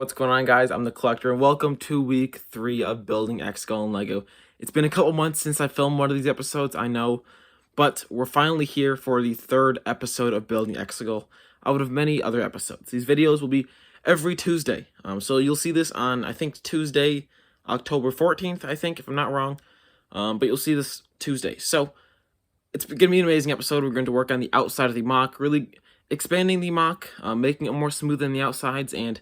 What's going on, guys? I'm the Collector, and welcome to week 3 of building Exegol and Lego. It's been a couple months since I filmed one of these episodes, I know, but we're finally here for the 3rd episode of building Exegol out of many other episodes. These videos will be every Tuesday, so you'll see this on, I think, Tuesday, October 14th, I think, if I'm not wrong, but you'll see this Tuesday. So it's going to be an amazing episode. We're going to work on the outside of the mock, really expanding the mock, making it more smooth on the outsides, and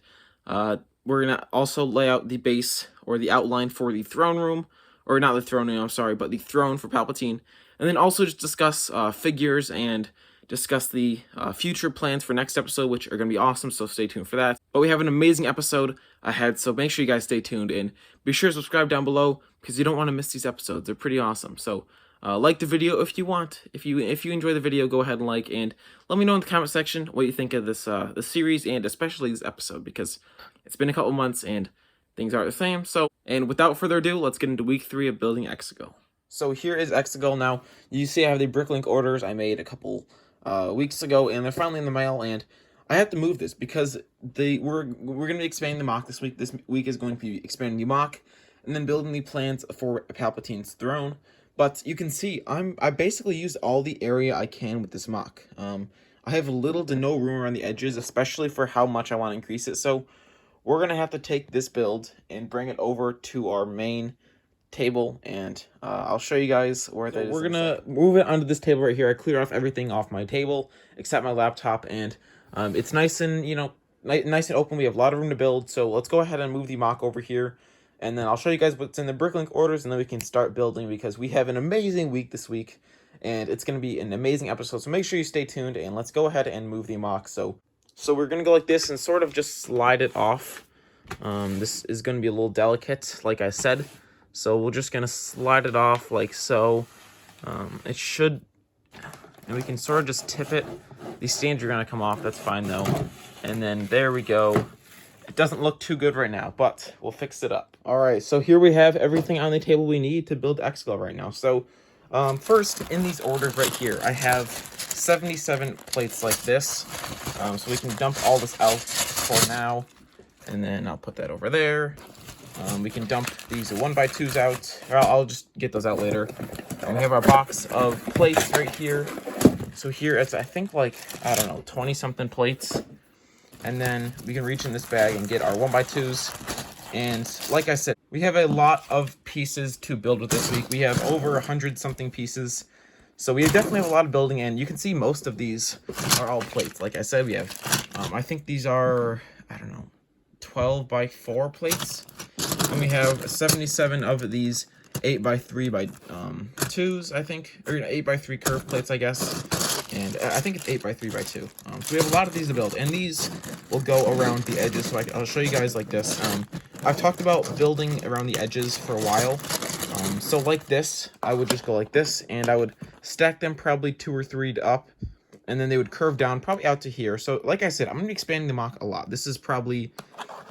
we're going to also lay out the base or the outline for the throne room, or not the throne room, I'm sorry, but the throne for Palpatine. And then also just discuss figures and discuss the future plans for next episode, which are going to be awesome, so stay tuned for that. But we have an amazing episode ahead, so make sure you guys stay tuned, and be sure to subscribe down below, because you don't want to miss these episodes. They're pretty awesome. So like the video if you want. If you enjoy the video, go ahead and like, and let me know in the comment section what you think of this the series, and especially this episode, because it's been a couple months and things aren't the same. So, and without further ado, let's get into week 3 of building Exegol. So here is Exegol now. You see I have the Bricklink orders I made a couple weeks ago, and they're finally in the mail, and I have to move this because we're going to be expanding the mock this week. This week is going to be expanding the mock and then building the plans for Palpatine's throne. But you can see I basically used all the area I can with this mock. I have little to no room around the edges, especially for how much I want to increase it. So we're going to have to take this build and bring it over to our main table, and I'll show you guys where that is. We're going to move it onto this table right here. I cleared off everything off my table except my laptop, and it's nice and, nice and open. We have a lot of room to build, so let's go ahead and move the mock over here. And then I'll show you guys what's in the Bricklink orders, and then we can start building, because we have an amazing week this week, and it's going to be an amazing episode. So make sure you stay tuned, and let's go ahead and move the mock. So we're going to go like this and sort of just slide it off. This is going to be a little delicate, like I said. So we're just going to slide it off like so. It should, and we can sort of just tip it. These stands are going to come off. That's fine, though. And then there we go. It doesn't look too good right now, but we'll fix it up. All right, so here we have everything on the table we need to build Exegol right now. So first, in these orders right here, I have 77 plates like this. So we can dump all this out for now. And then I'll put that over there. We can dump these 1x2s out. Or I'll just get those out later. And we have our box of plates right here. So here it's, I think, like, I don't know, 20-something plates. And then we can reach in this bag and get our 1x2s. And like I said, we have a lot of pieces to build with this week. We have over 100-something pieces. So we definitely have a lot of building, and you can see most of these are all plates. Like I said, we have, I think these are, I don't know, 12x4 plates. And we have 77 of these 8x3x2s, I think, or 8x3 curved plates, I guess. And I think it's 8x3x2. So we have a lot of these to build, and these will go around the edges. So I'll show you guys like this. I've talked about building around the edges for a while. So like this, I would just go like this, and I would stack them probably 2 or 3 up, and then they would curve down probably out to here. So like I said, I'm going to be expanding the mock a lot. This is probably,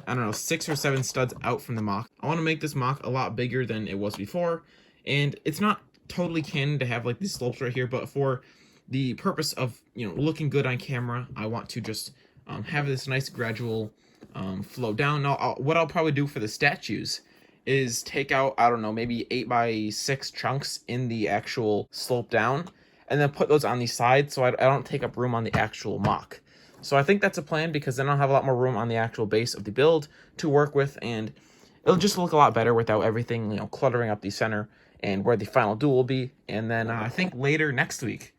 I don't know, 6 or 7 studs out from the mock. I want to make this mock a lot bigger than it was before, and it's not totally canon to have like these slopes right here, but for the purpose of, looking good on camera, I want to just have this nice gradual flow down. Now, what I'll probably do for the statues is take out, I don't know, maybe 8x6 chunks in the actual slope down, and then put those on the side so I don't take up room on the actual mock. So I think that's a plan, because then I'll have a lot more room on the actual base of the build to work with, and it'll just look a lot better without everything, cluttering up the center and where the final duel will be. And then I think later next week,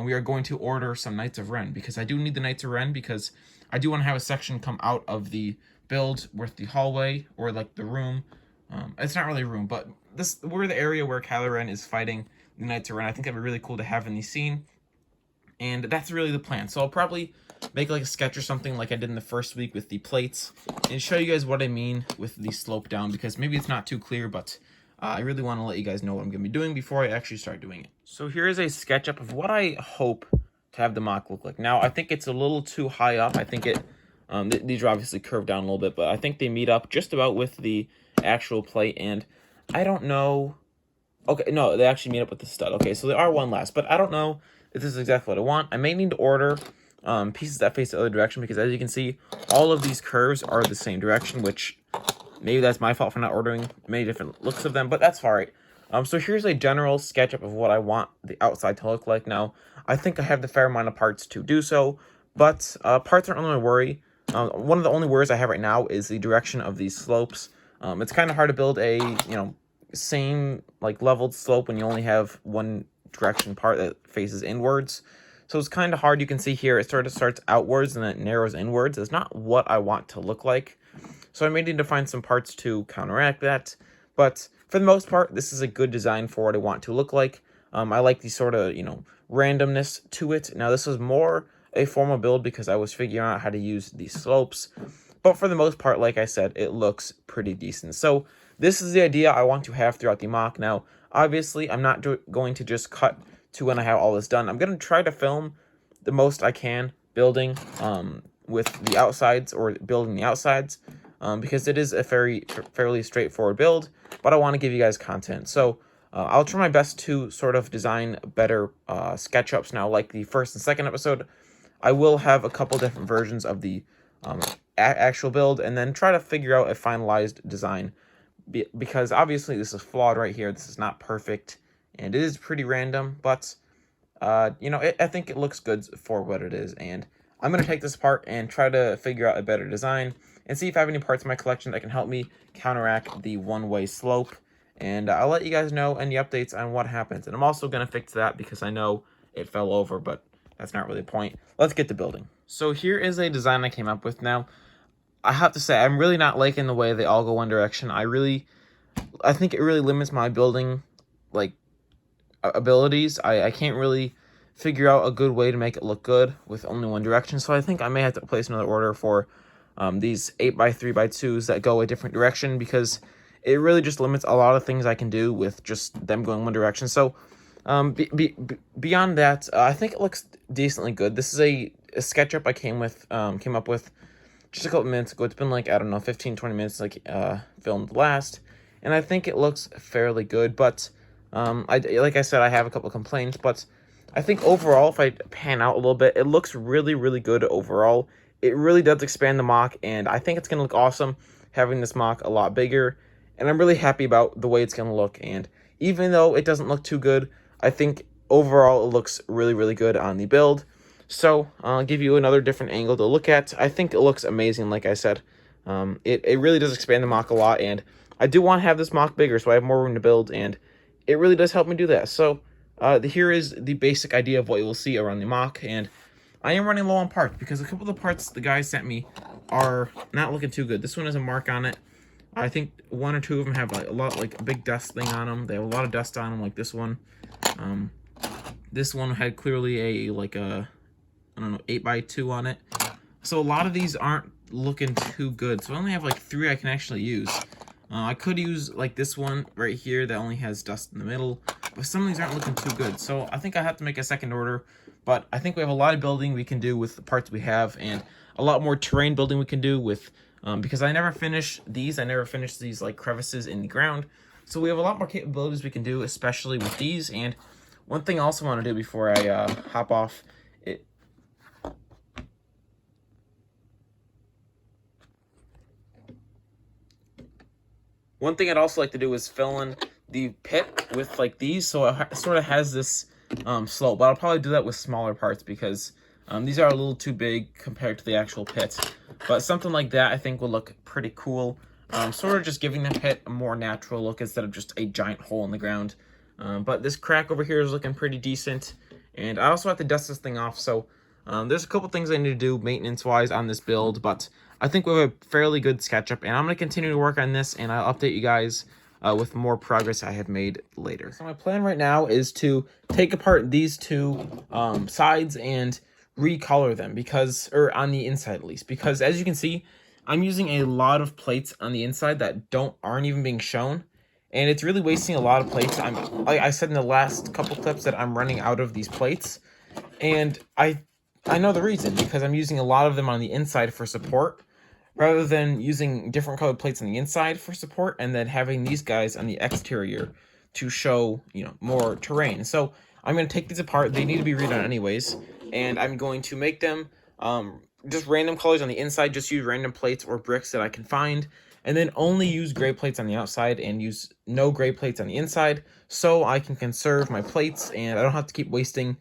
we are going to order some Knights of Ren, because I do need the Knights of Ren, because I do want to have a section come out of the build with the hallway, or like the room. It's not really a room, but we're the area where Kylo Ren is fighting the Knights of Ren. I think that'd be really cool to have in the scene, and that's really the plan. So I'll probably make like a sketch or something like I did in the first week with the plates, and show you guys what I mean with the slope down, because maybe it's not too clear, but I really want to let you guys know what I'm going to be doing before I actually start doing it. So here is a SketchUp of what I hope to have the mock look like. Now, I think it's a little too high up. I think these are obviously curved down a little bit, but I think they meet up just about with the actual plate, and I don't know. Okay, no, they actually meet up with the stud. Okay, so they are one less, but I don't know if this is exactly what I want. I may need to order pieces that face the other direction, because as you can see, all of these curves are the same direction, which maybe that's my fault for not ordering many different looks of them, but that's alright. So here's a general SketchUp of what I want the outside to look like. Now, I think I have the fair amount of parts to do so, but parts aren't really my worry. One of the only worries I have right now is the direction of these slopes. It's kind of hard to build a, same, like, leveled slope when you only have one direction part that faces inwards. So it's kind of hard. You can see here it sort of starts outwards and then it narrows inwards. It's not what I want to look like. So I may need to find some parts to counteract that. But for the most part, this is a good design for what I want to look like. I like the sort of, randomness to it. Now, this was more a formal build because I was figuring out how to use these slopes. But for the most part, like I said, it looks pretty decent. So this is the idea I want to have throughout the mock. Now, obviously, I'm not going to just cut to when I have all this done. I'm going to try to film the most I can building with the outsides, or building the outsides, because it is a fairly straightforward build, but I want to give you guys content. So I'll try my best to sort of design better SketchUps. Now, like the first and second episode, I will have a couple different versions of the actual build, and then try to figure out a finalized design, because obviously this is flawed right here. This is not perfect, and it is pretty random, but I think it looks good for what it is. And I'm going to take this apart and try to figure out a better design and see if I have any parts in my collection that can help me counteract the one-way slope. And I'll let you guys know any updates on what happens. And I'm also going to fix that because I know it fell over, but that's not really the point. Let's get to building. So here is a design I came up with. Now, I have to say, I'm really not liking the way they all go one direction. I think it really limits my building, abilities. I can't really figure out a good way to make it look good with only one direction. So I think I may have to place another order for these 8x3x2s that go a different direction, because it really just limits a lot of things I can do with just them going one direction. So beyond that, I think it looks decently good. This is a SketchUp I came up with just a couple minutes ago. It's been like, I don't know, 15-20 minutes filmed last, and I think it looks fairly good. But like I said, I have a couple of complaints, but I think overall, if I pan out a little bit, it looks really, really good overall. It really does expand the mock, and I think it's going to look awesome having this mock a lot bigger, and I'm really happy about the way it's going to look. And even though it doesn't look too good, I think overall it looks really, really good on the build. So I'll give you another different angle to look at. I think it looks amazing, like I said. It really does expand the mock a lot, and I do want to have this mock bigger so I have more room to build, and it really does help me do that. So here is the basic idea of what you will see around the mock, and I am running low on parts because a couple of the parts the guys sent me are not looking too good. This one has a mark on it. I think one or two of them have a big dust thing on them. They have a lot of dust on them, like this one. This one had clearly I don't know, 8x2 on it. So a lot of these aren't looking too good. So I only have like 3 I can actually use. I could use like this one right here that only has dust in the middle, but some of these aren't looking too good. So I think I have to make a second order, but I think we have a lot of building we can do with the parts we have, and a lot more terrain building we can do with, because I never finish these. I never finish these like crevices in the ground. So we have a lot more capabilities we can do, especially with these. And one thing I also want to do before I hop off, one thing I'd also like to do is fill in the pit with like these, so it sort of has this slope. But I'll probably do that with smaller parts because these are a little too big compared to the actual pit. But something like that I think will look pretty cool. Sort of just giving the pit a more natural look instead of just a giant hole in the ground. But this crack over here is looking pretty decent. And I also have to dust this thing off, so there's a couple things I need to do maintenance-wise on this build, but I think we have a fairly good SketchUp, and I'm going to continue to work on this, and I'll update you guys with more progress I have made later. So my plan right now is to take apart these two sides and recolor them, or on the inside at least, because as you can see, I'm using a lot of plates on the inside that aren't even being shown, and it's really wasting a lot of plates. Like I said in the last couple clips that I'm running out of these plates, and I know the reason, because I'm using a lot of them on the inside for support, rather than using different colored plates on the inside for support, and then having these guys on the exterior to show, more terrain. So I'm going to take these apart. They need to be redone anyways. and I'm going to make them just random colors on the inside. Just use random plates or bricks that I can find, and then only use gray plates on the outside and use no gray plates on the inside, so I can conserve my plates and I don't have to keep wasting,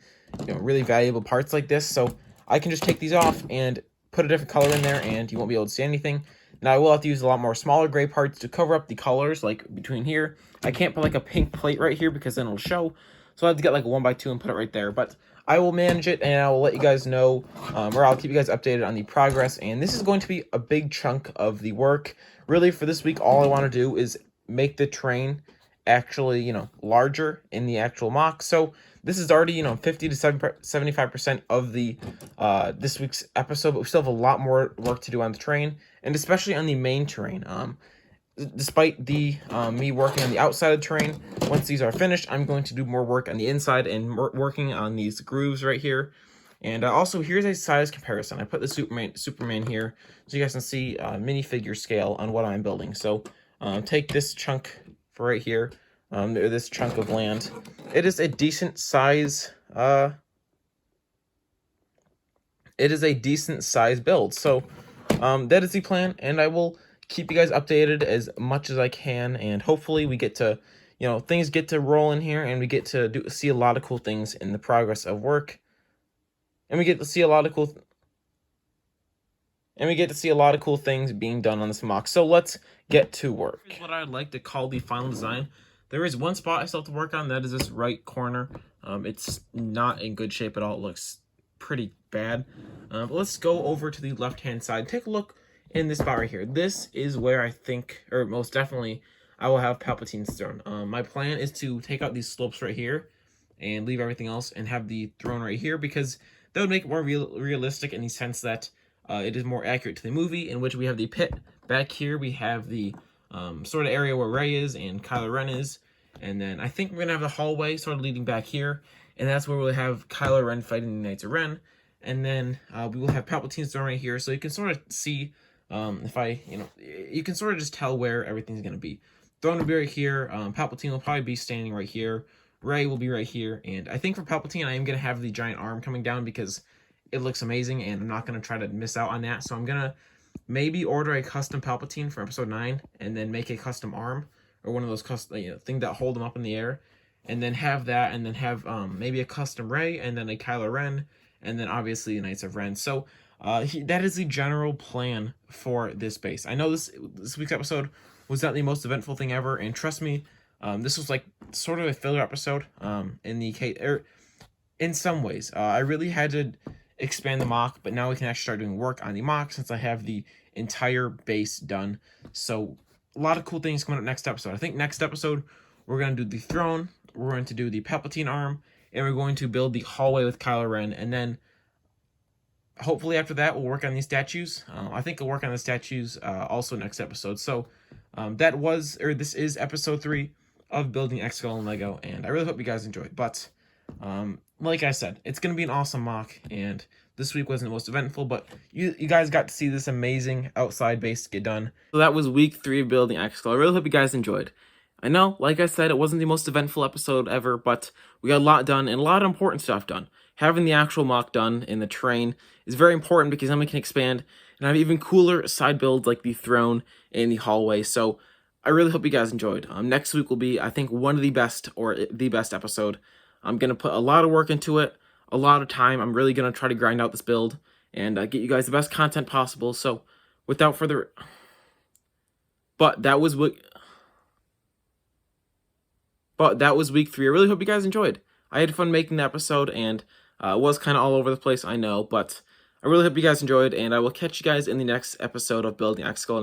really valuable parts like this. So I can just take these off and put a different color in there, and you won't be able to see anything. Now I will have to use a lot more smaller gray parts to cover up the colors, like between here. I can't put like a pink plate right here because then it'll show. So I have to get like a 1x2 and put it right there. But I will manage it, and I will let you guys know, or I'll keep you guys updated on the progress. And this is going to be a big chunk of the work. Really, for this week, all I want to do is make the train actually, larger in the actual mock. So this is already, 50 to 75% of the this week's episode, but we still have a lot more work to do on the train, and especially on the main terrain. Despite the me working on the outside of the terrain, once these are finished, I'm going to do more work on the inside and working on these grooves right here. And also, here's a size comparison. I put the Superman here so you guys can see minifigure scale on what I'm building. So take this chunk for right here, this chunk of land. It is a decent size. It is a decent size build. So that is the plan, and I will keep you guys updated as much as I can, and hopefully we get to, things get to roll in here, and we get to see a lot of cool things in the progress of work, and we get to see a lot of cool things being done on this mock. So let's get to work. Here's what I'd like to call the final design. There is one spot I still have to work on. That is this right corner. It's not in good shape at all. It looks pretty bad. But let's go over to the left-hand side. Take a look in this spot right here. This is where I think, or most definitely, I will have Palpatine's throne. My plan is to take out these slopes right here and leave everything else and have the throne right here, because that would make it more realistic in the sense that it is more accurate to the movie, in which we have the pit back here. We have the sort of area where Rey is and Kylo Ren is, and then I think we're gonna have the hallway sort of leading back here, and that's where we'll have Kylo Ren fighting the Knights of Ren, and then we will have Palpatine's throne right here, so you can sort of see, you can sort of just tell where everything's gonna be. Throne will be right here. Palpatine will probably be standing right here. Rey will be right here, and I think for Palpatine, I am gonna have the giant arm coming down because it looks amazing, and I'm not gonna try to miss out on that. So I'm gonna maybe order a custom Palpatine for episode 9, and then make a custom arm, or one of those custom thing that hold them up in the air, and then have that, and then have maybe a custom Rey, and then a Kylo Ren, and then obviously the Knights of Ren. So that is the general plan for this base. I know this week's episode was not the most eventful thing ever, and trust me, this was like sort of a filler episode in some ways. I really had to expand the mock, but now we can actually start doing work on the mock since I have the entire base done. So a lot of cool things coming up next episode. I think next episode we're going to do the throne, we're going to do the Palpatine arm, and we're going to build the hallway with Kylo Ren, and then hopefully after that we'll work on these statues. I think we'll work on the statues also next episode. So this is episode 3 of building Exegol and Lego, and I really hope you guys enjoyed. But like I said, it's gonna be an awesome mock, and this week wasn't the most eventful, but you guys got to see this amazing outside base get done. So that was week 3 of building Exegol. I really hope you guys enjoyed. I know, like I said, it wasn't the most eventful episode ever, but we got a lot done and a lot of important stuff done. Having the actual mock done in the terrain is very important because then we can expand and have even cooler side builds like the throne and the hallway. So I really hope you guys enjoyed. Next week will be, I think, one of the best, or the best episode. I'm going to put a lot of work into it, a lot of time. I'm really going to try to grind out this build and get you guys the best content possible. So without further... But that was week 3. I really hope you guys enjoyed. I had fun making the episode, and it was kind of all over the place, I know, but I really hope you guys enjoyed, and I will catch you guys in the next episode of Building Exegol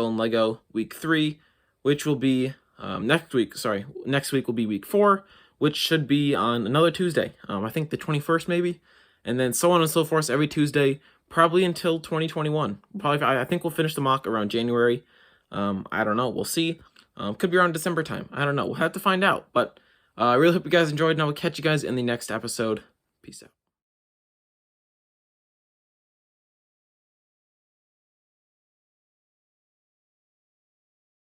and Lego week 3, which will be next week. Next week will be week 4, which should be on another Tuesday. I think the 21st maybe, and then so on and so forth every Tuesday, probably until 2021. I think we'll finish the mock around January. I don't know. We'll see. Could be around December time. I don't know. We'll have to find out. But I really hope you guys enjoyed, and I will catch you guys in the next episode. Peace out.